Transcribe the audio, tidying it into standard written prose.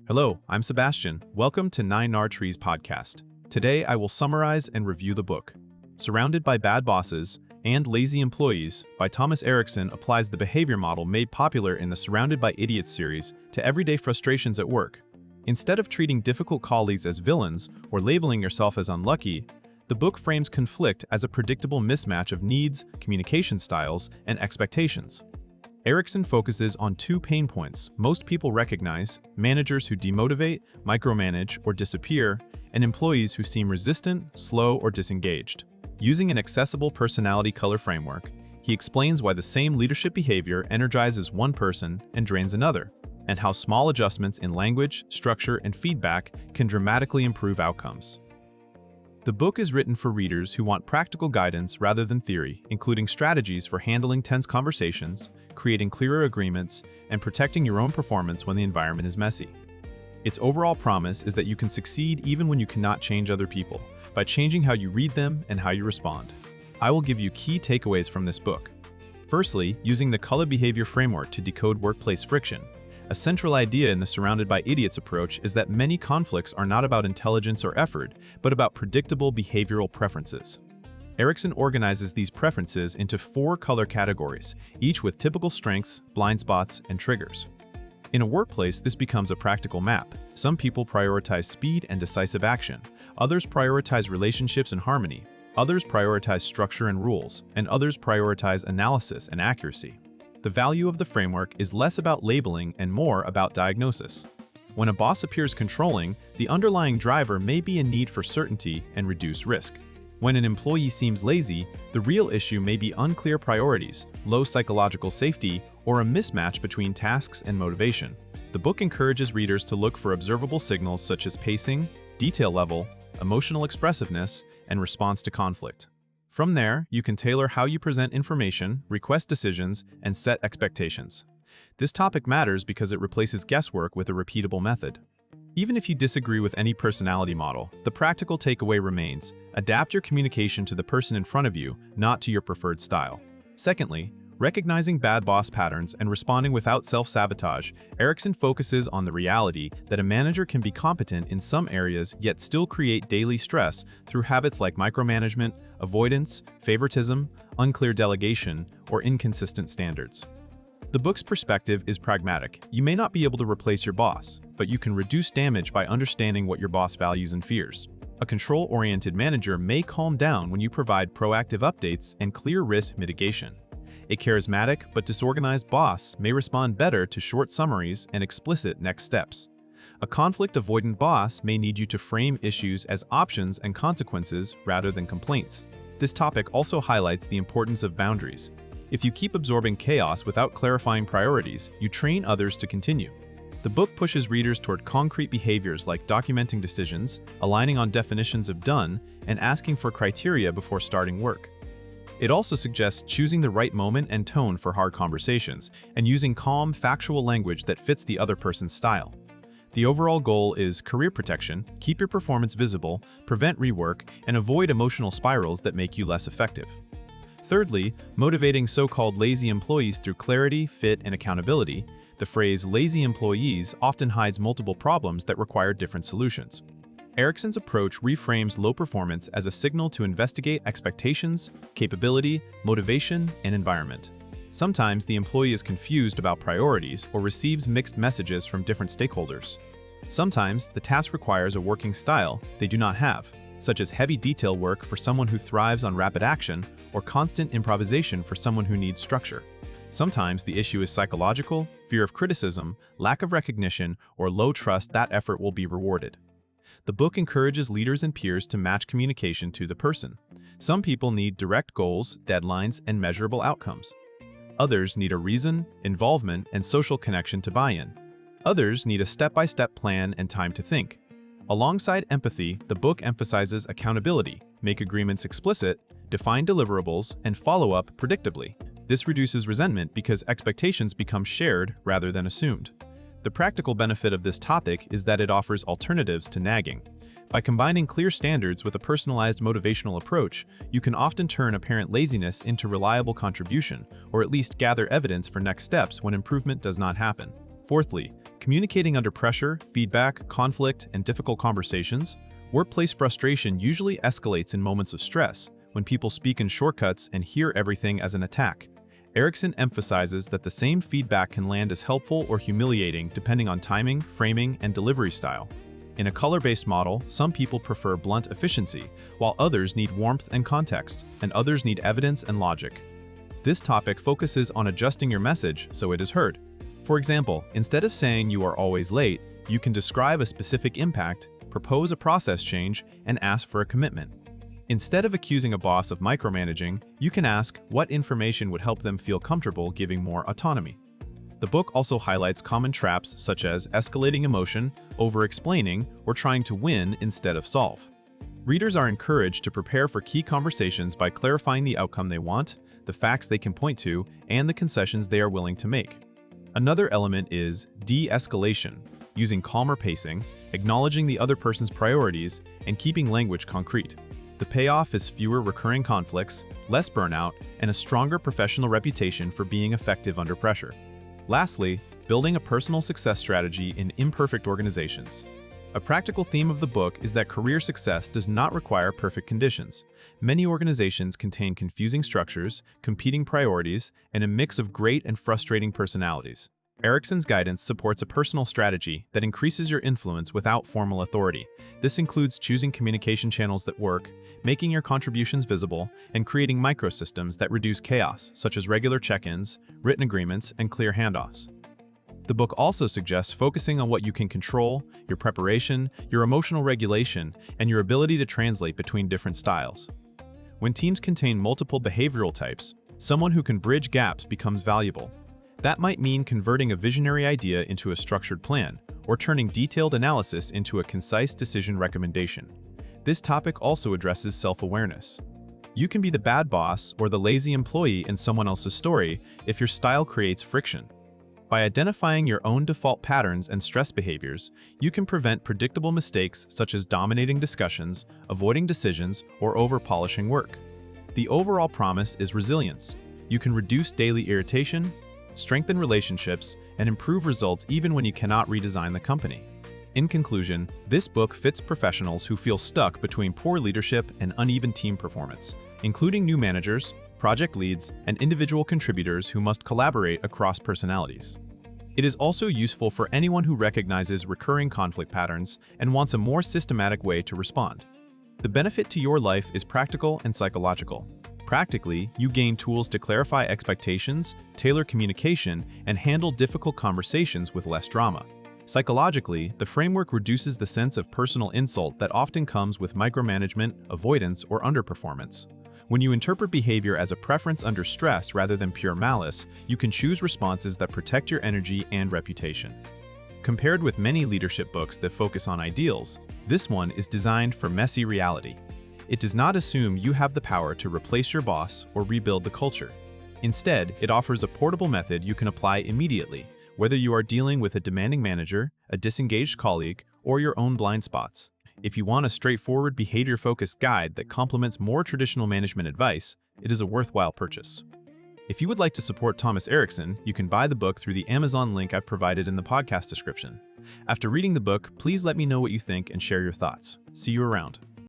Hello, I'm Sebastian. Welcome to 9 Trees podcast. Today I will summarize and review the book. Surrounded by Bad Bosses and Lazy Employees by Thomas Erikson applies the behavior model made popular in the Surrounded by Idiots series to everyday frustrations at work. Instead of treating difficult colleagues as villains or labeling yourself as unlucky, the book frames conflict as a predictable mismatch of needs, communication styles, and expectations. Erikson focuses on two pain points most people recognize: managers who demotivate, micromanage, or disappear, and employees who seem resistant, slow, or disengaged. Using an accessible personality color framework, he explains why the same leadership behavior energizes one person and drains another, and how small adjustments in language, structure, and feedback can dramatically improve outcomes. The book is written for readers who want practical guidance rather than theory, including strategies for handling tense conversations, creating clearer agreements, and protecting your own performance when the environment is messy. Its overall promise is that you can succeed even when you cannot change other people, by changing how you read them and how you respond. I will give you key takeaways from this book. Firstly, using the color behavior framework to decode workplace friction. A central idea in the Surrounded by Idiots approach is that many conflicts are not about intelligence or effort, but about predictable behavioral preferences. Erikson organizes these preferences into 4 color categories, each with typical strengths, blind spots, and triggers. In a workplace, this becomes a practical map. Some people prioritize speed and decisive action, others prioritize relationships and harmony, others prioritize structure and rules, and others prioritize analysis and accuracy. The value of the framework is less about labeling and more about diagnosis. When a boss appears controlling, the underlying driver may be a need for certainty and reduced risk. When an employee seems lazy, the real issue may be unclear priorities, low psychological safety, or a mismatch between tasks and motivation. The book encourages readers to look for observable signals such as pacing, detail level, emotional expressiveness, and response to conflict. From there, you can tailor how you present information, request decisions, and set expectations. This topic matters because it replaces guesswork with a repeatable method. Even if you disagree with any personality model, the practical takeaway remains: adapt your communication to the person in front of you, not to your preferred style. Secondly, recognizing bad boss patterns and responding without self-sabotage, Erikson focuses on the reality that a manager can be competent in some areas yet still create daily stress through habits like micromanagement, avoidance, favoritism, unclear delegation, or inconsistent standards. The book's perspective is pragmatic. You may not be able to replace your boss, but you can reduce damage by understanding what your boss values and fears. A control-oriented manager may calm down when you provide proactive updates and clear risk mitigation. A charismatic but disorganized boss may respond better to short summaries and explicit next steps. A conflict-avoidant boss may need you to frame issues as options and consequences rather than complaints. This topic also highlights the importance of boundaries. If you keep absorbing chaos without clarifying priorities, you train others to continue. The book pushes readers toward concrete behaviors like documenting decisions, aligning on definitions of done, and asking for criteria before starting work. It also suggests choosing the right moment and tone for hard conversations, and using calm, factual language that fits the other person's style. The overall goal is career protection, keep your performance visible, prevent rework, and avoid emotional spirals that make you less effective. Thirdly, motivating so-called lazy employees through clarity, fit, and accountability. The phrase lazy employees often hides multiple problems that require different solutions. Erikson's approach reframes low performance as a signal to investigate expectations, capability, motivation, and environment. Sometimes the employee is confused about priorities or receives mixed messages from different stakeholders. Sometimes the task requires a working style they do not have, such as heavy detail work for someone who thrives on rapid action or constant improvisation for someone who needs structure. Sometimes the issue is psychological, fear of criticism, lack of recognition, or low trust that effort will be rewarded. The book encourages leaders and peers to match communication to the person. Some people need direct goals, deadlines, and measurable outcomes. Others need a reason, involvement, and social connection to buy in. Others need a step-by-step plan and time to think. Alongside empathy, the book emphasizes accountability, make agreements explicit, define deliverables, and follow up predictably. This reduces resentment because expectations become shared rather than assumed. The practical benefit of this topic is that it offers alternatives to nagging. By combining clear standards with a personalized motivational approach, you can often turn apparent laziness into reliable contribution, or at least gather evidence for next steps when improvement does not happen. Fourthly, Communicating under pressure, feedback, conflict, and difficult conversations, workplace frustration usually escalates in moments of stress when people speak in shortcuts and hear everything as an attack. Erikson emphasizes that the same feedback can land as helpful or humiliating depending on timing, framing, and delivery style. In a color-based model, some people prefer blunt efficiency, while others need warmth and context, and others need evidence and logic. This topic focuses on adjusting your message so it is heard. For example, instead of saying you are always late, you can describe a specific impact, propose a process change, and ask for a commitment. Instead of accusing a boss of micromanaging, you can ask what information would help them feel comfortable giving more autonomy. The book also highlights common traps such as escalating emotion, over-explaining, or trying to win instead of solve. Readers are encouraged to prepare for key conversations by clarifying the outcome they want, the facts they can point to, and the concessions they are willing to make. Another element is de-escalation, using calmer pacing, acknowledging the other person's priorities, and keeping language concrete. The payoff is fewer recurring conflicts, less burnout, and a stronger professional reputation for being effective under pressure. Lastly, building a personal success strategy in imperfect organizations. A practical theme of the book is that career success does not require perfect conditions. Many organizations contain confusing structures, competing priorities, and a mix of great and frustrating personalities. Erikson's guidance supports a personal strategy that increases your influence without formal authority. This includes choosing communication channels that work, making your contributions visible, and creating microsystems that reduce chaos, such as regular check-ins, written agreements, and clear handoffs. The book also suggests focusing on what you can control, your preparation, your emotional regulation, and your ability to translate between different styles. When teams contain multiple behavioral types, someone who can bridge gaps becomes valuable. That might mean converting a visionary idea into a structured plan, or turning detailed analysis into a concise decision recommendation. This topic also addresses self-awareness. You can be the bad boss or the lazy employee in someone else's story if your style creates friction. By identifying your own default patterns and stress behaviors, you can prevent predictable mistakes such as dominating discussions, avoiding decisions, or over-polishing work. The overall promise is resilience. You can reduce daily irritation, strengthen relationships, and improve results even when you cannot redesign the company. In conclusion, this book fits professionals who feel stuck between poor leadership and uneven team performance, including new managers, project leads, and individual contributors who must collaborate across personalities. It is also useful for anyone who recognizes recurring conflict patterns and wants a more systematic way to respond. The benefit to your life is practical and psychological. Practically, you gain tools to clarify expectations, tailor communication, and handle difficult conversations with less drama. Psychologically, the framework reduces the sense of personal insult that often comes with micromanagement, avoidance, or underperformance. When you interpret behavior as a preference under stress rather than pure malice, you can choose responses that protect your energy and reputation. Compared with many leadership books that focus on ideals, this one is designed for messy reality. It does not assume you have the power to replace your boss or rebuild the culture. Instead, it offers a portable method you can apply immediately, whether you are dealing with a demanding manager, a disengaged colleague, or your own blind spots. If you want a straightforward behavior-focused guide that complements more traditional management advice, it is a worthwhile purchase. If you would like to support Thomas Erikson, you can buy the book through the Amazon link I've provided in the podcast description. After reading the book, please let me know what you think and share your thoughts. See you around.